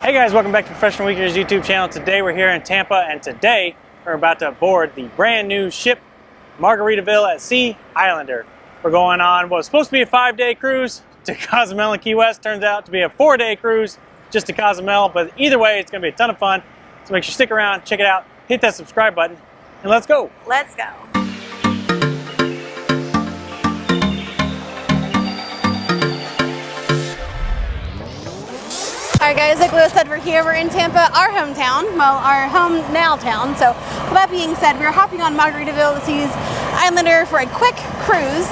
Hey guys, welcome back to Professional Weekenders YouTube channel. Today we're here in Tampa, and today we're about to board the brand new ship Margaritaville at Sea Islander. We're going on what was supposed to be a 5-day cruise to Cozumel and Key West. Turns out to be a 4-day cruise just to Cozumel, but either way it's going to be a ton of fun. So make sure you stick around, check it out, hit that subscribe button, and let's go. Let's go. Alright guys, like Lewis said, we're here, we're in Tampa, our hometown, well, our home now town. So with that being said, we're hopping on Margaritaville to Seas Islander for a quick cruise.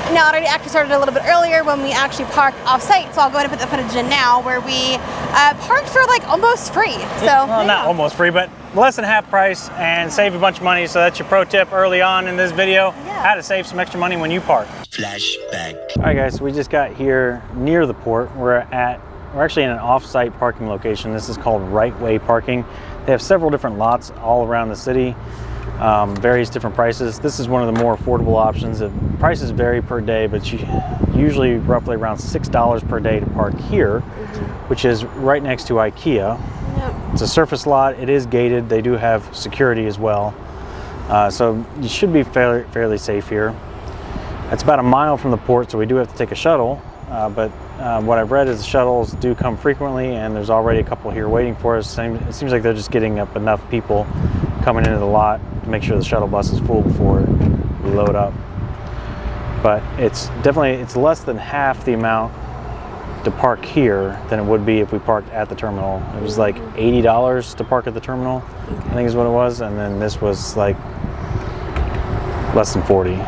Now it already actually started a little bit earlier when we actually parked off-site, so I'll go ahead and put the footage in now where we parked for like almost free. So well, not almost free, but less than half price and save a bunch of money. So that's your pro tip early on in this video, how to save some extra money when you park. Flashback. Alright guys, so we just got here near the port. We're actually in an off-site parking location. This is called Right Way Parking. They have several different lots all around the city, various different prices. This is one of the more affordable options. The prices vary per day, but usually roughly around $6 per day to park here, which is right next to IKEA. Yep. It's a surface lot. It is gated. They do have security as well. So you should be fairly safe here. It's about a mile from the port, so we do have to take a shuttle. But what I've read is the shuttles do come frequently, and there's already a couple here waiting for us. It seems like they're just getting up enough people coming into the lot to make sure the shuttle bus is full before we load up. But it's less than half the amount to park here than it would be if we parked at the terminal. It was like $80 to park at the terminal, I think is what it was, and then this was like less than 40.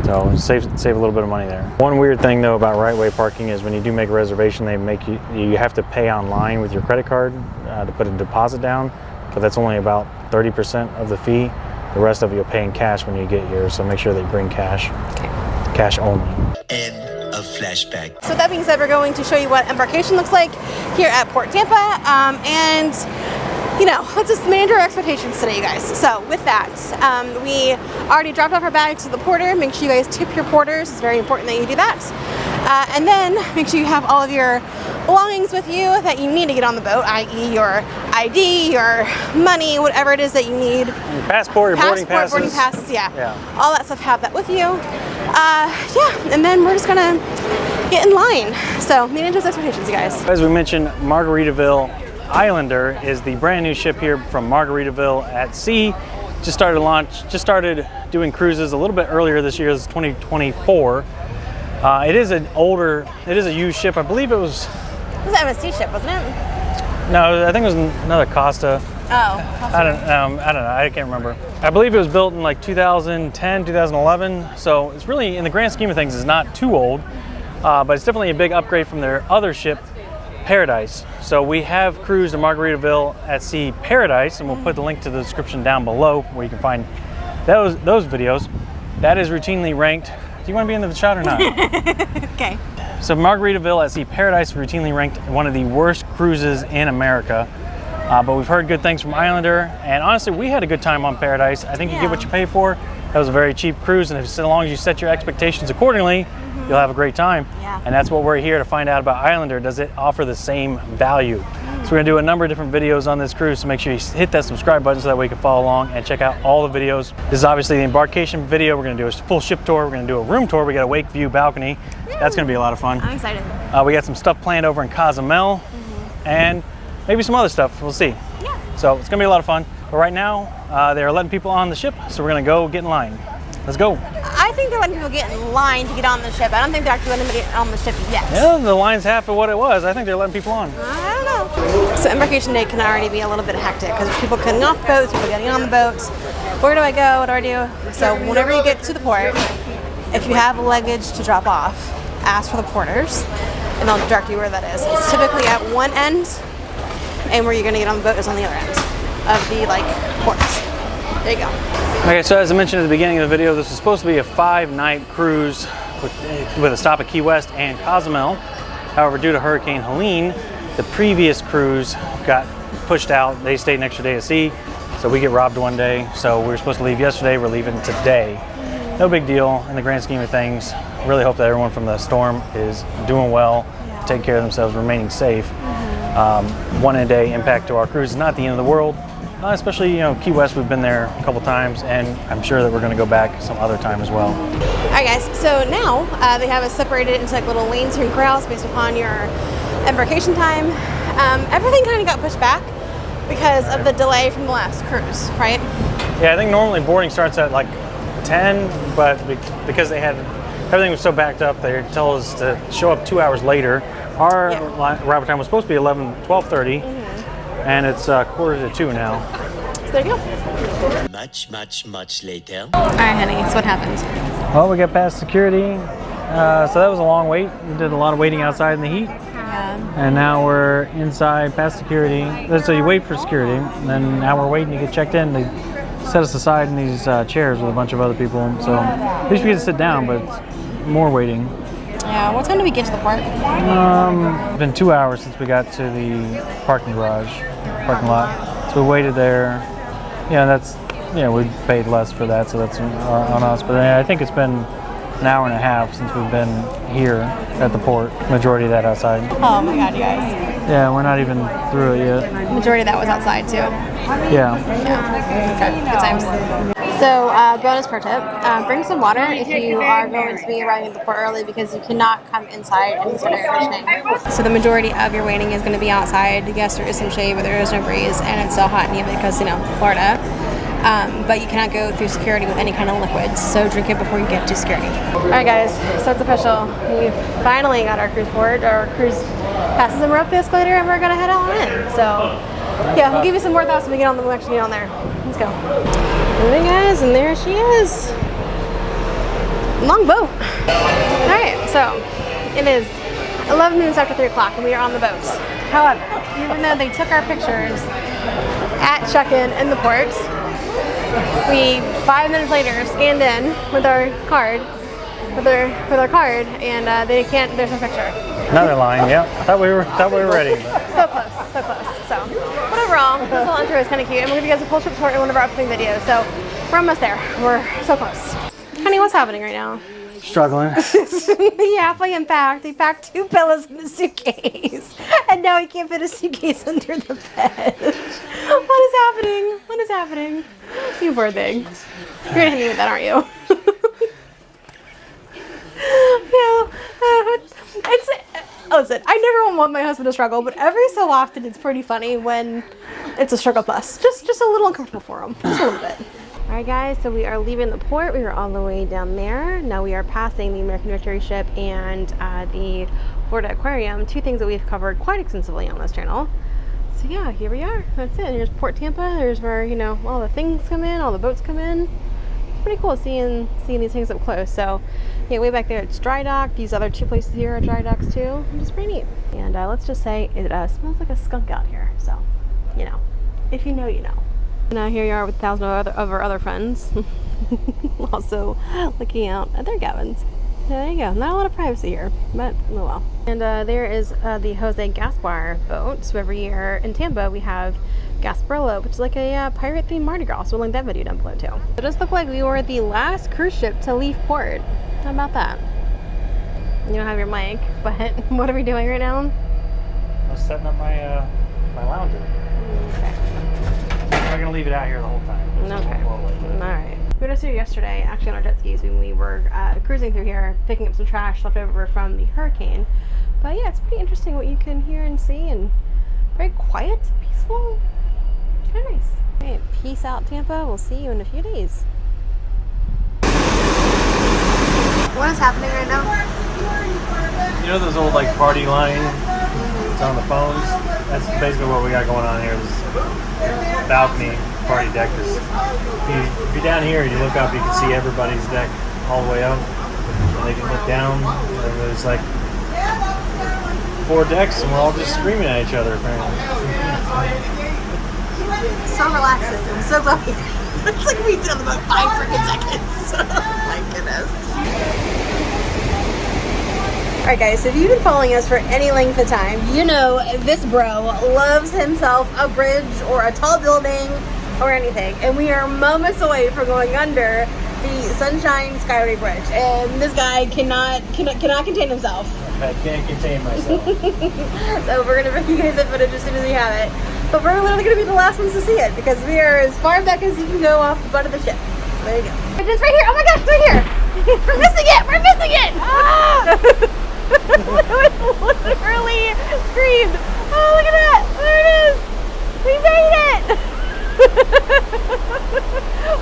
So save a little bit of money there. One weird thing though about right way parking is when you do make a reservation, they make you have to pay online with your credit card to put a deposit down, but that's only about 30% of the fee. The rest of it you'll pay in cash when you get here, so make sure that you bring cash. Cash only. End of flashback. So with that being said, we're going to show you what Embarkation looks like here at Port Tampa, and you know, let's just manage our expectations today, you guys. So with that, we already dropped off our bags to the porter. Make sure you guys tip your porters. It's very important that you do that. And then make sure you have all of your belongings with you that you need to get on the boat, i.e. your ID, your money, whatever it is that you need. Your passport, your boarding passes. Yeah. All that stuff, have that with you. Yeah, and then we're just gonna get in line. So manage those expectations, you guys. As we mentioned, Margaritaville Islander is the brand new ship here from Margaritaville at Sea. Just started doing cruises a little bit earlier this year. This is 2024. It is a used ship. I believe it was an MSC ship, wasn't it? No, I think it was another Costa. Oh, Costa. I don't know. I can't remember. I believe it was built in like 2010, 2011. So it's really, in the grand scheme of things, it's not too old, but it's definitely a big upgrade from their other ship, Paradise. So we have cruised to Margaritaville at Sea Paradise, and we'll put the link to the description down below where you can find those videos. That is routinely ranked. Do you want to be in the shot or not? Okay. So Margaritaville at Sea Paradise routinely ranked one of the worst cruises in America. But we've heard good things from Islander, and honestly, we had a good time on Paradise. I think you get what you pay for. That was a very cheap cruise, and as long as you set your expectations accordingly, you'll have a great time. Yeah. And that's what we're here to find out about Islander. Does it offer the same value? So we're gonna do a number of different videos on this cruise, so make sure you hit that subscribe button so that way you can follow along and check out all the videos. This is obviously the Embarkation video. We're gonna do a full ship tour. We're gonna do a room tour. We got a wake view balcony. That's gonna be a lot of fun. I'm excited. We got some stuff planned over in Cozumel, and maybe some other stuff. We'll see. Yeah. So it's gonna be a lot of fun. But right now, they're letting people on the ship, so we're gonna go get in line. Let's go. I think they're letting people get in line to get on the ship. I don't think they're actually letting them get on the ship yet. Yeah, the line's half of what it was. I think they're letting people on. I don't know. So Embarkation Day can already be a little bit hectic because there's people getting off boats, people getting on the boats. Where do I go? What do I do? So whenever you get to the port, if you have luggage to drop off, ask for the porters, and they'll direct you where that is. It's typically at one end, and where you're going to get on the boat is on the other end of the ports. There you go. Okay, so as I mentioned at the beginning of the video, this is supposed to be a 5-night cruise with a stop at Key West and Cozumel. However, due to Hurricane Helene, the previous cruise got pushed out. They stayed an extra day at sea, so we get robbed one day. So we were supposed to leave yesterday, we're leaving today. No big deal in the grand scheme of things. Really hope that everyone from the storm is doing well, taking care of themselves, remaining safe. 1-a-day impact to our cruise is not the end of the world. Especially, you know, Key West, we've been there a couple times, and I'm sure that we're going to go back some other time as well. All right, guys, so now they have us separated into like little lanes here and corrals based upon your embarkation time. Everything kind of got pushed back because of the delay from the last cruise, right? Yeah, I think normally boarding starts at like 10, but because they had everything was so backed up, they told us to show up 2 hours later. Our arrival time was supposed to be 12:30, and it's 1:45 now. So there you go. Much later. All right, honey, so what happened? Well, we got past security, so that was a long wait. We did a lot of waiting outside in the heat. And now we're inside past security. So you wait for security, and then now we're waiting to get checked in. They set us aside in these chairs with a bunch of other people. So at least we get to sit down, but it's more waiting. Yeah, what time did we get to the port? It's been 2 hours since we got to the parking lot. So we waited there. Yeah, that's, you know, we paid less for that, so that's on us. But I think it's been an hour and a half since we've been here at the port. Majority of that outside. Oh my God, you guys. Yeah, we're not even through it yet. Majority of that was outside too. Yeah. Okay, good times. So, bonus pro tip, bring some water if you are going to be arriving at the port early because you cannot come inside and start air conditioning. So the majority of your waiting is going to be outside. Yes, there is some shade, but there is no breeze, and it's still hot and humid because, you know, Florida. But you cannot go through security with any kind of liquids, so drink it before you get to security. Alright guys, so it's official. We finally got our cruise board. Our cruise passes and we're up the escalator and we're going to head on in. So, yeah, we'll give you some more thoughts when we get on the, we'll actually get on there. Let's go. Alright guys, and there she is. Long boat. Alright, so it is 11 minutes after 3 o'clock and we are on the boat. However, even though they took our pictures at check-in in the port, we 5 minutes later scanned in with our card, and they can't. There's no picture. Another line. Yeah. Thought we were ready. So close, so close. So, but overall, this little intro is kind of cute, and we'll give you guys a full trip tour in one of our upcoming videos. So we're almost there. We're so close. Honey, what's happening right now? Struggling. He halfway unpacked. He packed 2 pillows in the suitcase, and now he can't fit a suitcase under the bed. What is happening? What is happening? You poor thing. You're gonna hit me with that, aren't you? Listen, I never want my husband to struggle, but every so often it's pretty funny when it's a struggle plus. Just a little uncomfortable for him. Just a little bit. Alright guys, so we are leaving the port. We are all the way down there. Now we are passing the American Victory ship and the Florida Aquarium, 2 things that we've covered quite extensively on this channel. So yeah, here we are. That's it. Here's Port Tampa. There's where, you know, all the things come in, all the boats come in. It's pretty cool seeing these things up close. So yeah, way back there it's dry dock. These other 2 places here are dry docks too, which is pretty neat. And let's just say it smells like a skunk out here. So, you know, if you know, you know. Now here you are with 1,000 of our other friends, also looking out at their cabins. There you go. Not a lot of privacy here, but oh well. And there is the Jose Gaspar boat. So every year in Tampa we have Gasparilla, which is like a pirate-themed Mardi Gras. So we'll link that video down below too. It does look like we were the last cruise ship to leave port. How about that? You don't have your mic, but what are we doing right now? I'm setting up my my lounger. Okay. I'm not gonna leave it out here the whole time. Okay. All right. We were just here yesterday, actually on our jet skis, when we were cruising through here, picking up some trash left over from the hurricane. But yeah, it's pretty interesting what you can hear and see, and very quiet, peaceful, kind of nice. Okay, peace out, Tampa. We'll see you in a few days. What is happening right now? You know those old like party line? It's on the phones. That's basically what we got going on here. This balcony party deck. If you're down here and you look up, you can see everybody's deck all the way up. And they can look down. And there's like 4 decks, and we're all just screaming at each other. Apparently. So relaxing. I'm so glad. It's like we did on about 5 freaking seconds. Oh my goodness. Alright guys, so if you've been following us for any length of time, you know this bro loves himself a bridge or a tall building or anything. And we are moments away from going under the Sunshine Skyway Bridge. And this guy cannot contain himself. I can't contain myself. So we're gonna bring you guys that footage as soon as we have it. But we're literally gonna be the last ones to see it because we are as far back as you can go off the butt of the ship. There you go. It's right here. Oh my gosh, it's right here. We're missing it. We're missing it. Ah! It's literally screamed. Oh, look at that. There it is. We made it.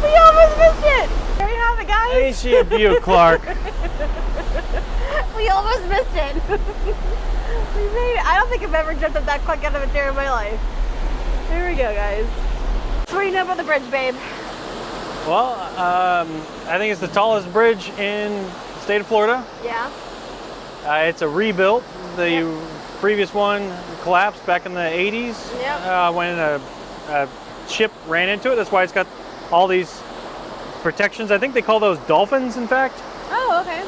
We almost missed it. There you have it, guys. Ain't she a beaut, Clark? We almost missed it. We made it. I don't think I've ever jumped up that quick out of a chair in my life. There we go, guys. So what do you know about the bridge, babe? Well, I think it's the tallest bridge in the state of Florida. Yeah. It's a rebuilt. The previous one collapsed back in the 80s. Yep. When a ship ran into it. That's why it's got all these protections. I think they call those dolphins, in fact. Oh, okay.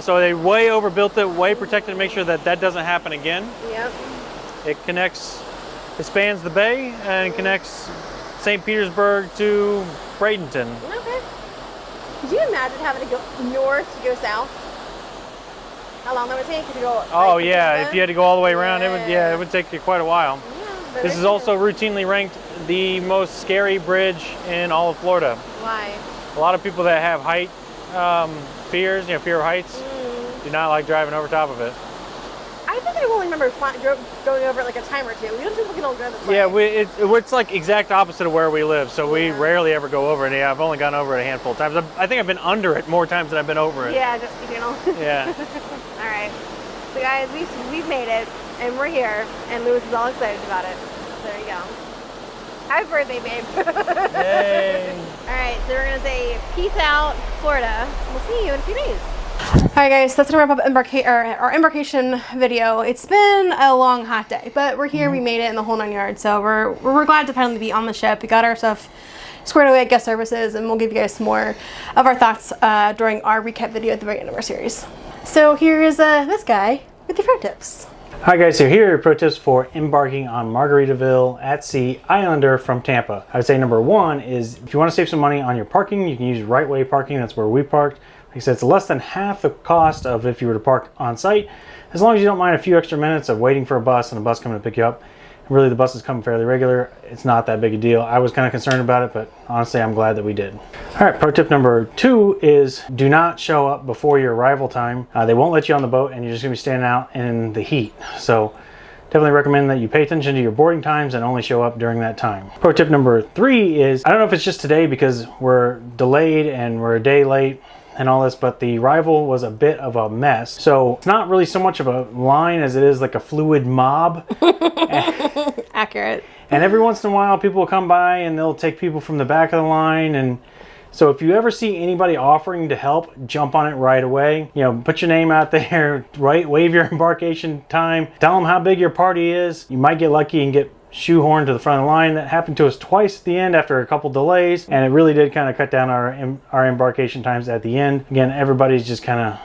So they way overbuilt it, way protected to make sure that that doesn't happen again. Yep. It spans the bay and connects St. Petersburg to Bradenton. Okay. Could you imagine having to go north to go south? How long that would take to go? Oh yeah, if you had to go all the way around, it would take you quite a while. Yeah, this is also routinely ranked the most scary bridge in all of Florida. Why? A lot of people that have height fears, fear of heights, do not like driving over top of it. I think I only remember going over it like a time or two. We don't think we can all go this way. Yeah, it's like exact opposite of where we live, so we rarely ever go over it. Yeah, I've only gone over it a handful of times. I think I've been under it more times than I've been over it. Yeah, just Yeah. All right. So guys, we've made it, and we're here, and Lewis is all excited about it. So there you go. Happy birthday, babe. Yay. All right, so we're gonna say peace out, Florida. We'll see you in a few days. Alright guys, that's gonna wrap up our embarkation video. It's been a long, hot day, but we're here, we made it in the whole 9 yards, so we're glad to finally be on the ship. We got our stuff squared away at guest services, and we'll give you guys some more of our thoughts during our recap video at the very end of our series. So here's this guy with the pro tips. Hi guys, so here are your pro tips for embarking on Margaritaville at sea Islander from Tampa. I would say number one is if you want to save some money on your parking, you can use right way parking. That's where we parked. Like I said, it's less than half the cost of if you were to park on site, as long as you don't mind a few extra minutes of waiting for a bus and a bus coming to pick you up. And really, the buses come fairly regular. It's not that big a deal. I was kind of concerned about it, but honestly, I'm glad that we did. All right, pro tip number two is do not show up before your arrival time. They won't let you on the boat, and you're just gonna be standing out in the heat. So definitely recommend that you pay attention to your boarding times and only show up during that time. Pro tip number three is, I don't know if it's just today because we're delayed and we're a day late and all this, but the arrival was a bit of a mess. So it's not really so much of a line as it is like a fluid mob. Accurate. And every once in a while people will come by and they'll take people from the back of the line. And so if you ever see anybody offering to help, jump on it right away. Put your name out there, wave your embarkation time, tell them how big your party is. You might get lucky and get shoehorned to the front of the line. That happened to us twice at the end after a couple delays, and it really did kind of cut down our embarkation times at the end. Again, everybody's just kind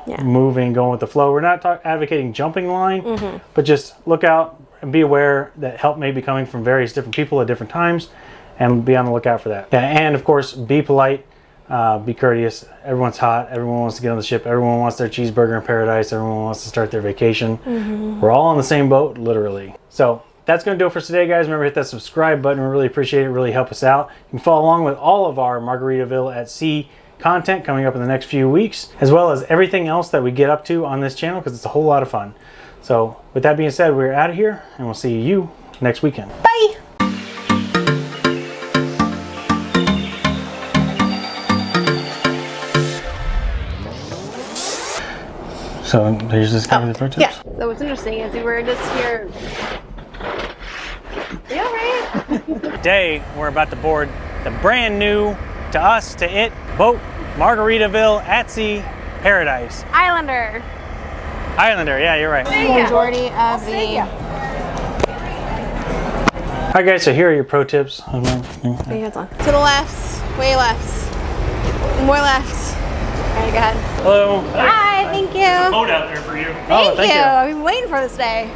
of moving, going with the flow. We're not advocating jumping the line, but just look out and be aware that help may be coming from various different people at different times, and be on the lookout for that. And of course, be polite, be courteous. Everyone's hot, everyone wants to get on the ship, everyone wants their cheeseburger in paradise, everyone wants to start their vacation. We're all on the same boat, literally. So that's going to do it for today, guys. Remember to hit that subscribe button. We really appreciate it. Really help us out. You can follow along with all of our Margaritaville at sea content coming up in the next few weeks, as well as everything else that we get up to on this channel, because it's a whole lot of fun. So with that being said, we're out of here, and we'll see you next weekend. Bye! So there's this guy with the pro tips? Yeah. So what's interesting is we were just here. Are you all right? Today, we're about to board the brand new, to us, to it, boat, Margaritaville at sea paradise. Islander, Yeah, you're right. the majority of the... Alright guys, so here are your pro tips. Put your hands on. To the left, way left, more left. Alright, go ahead. Hello. Hi, thank you. Boat out there for you. Thank you. I've been waiting for this day.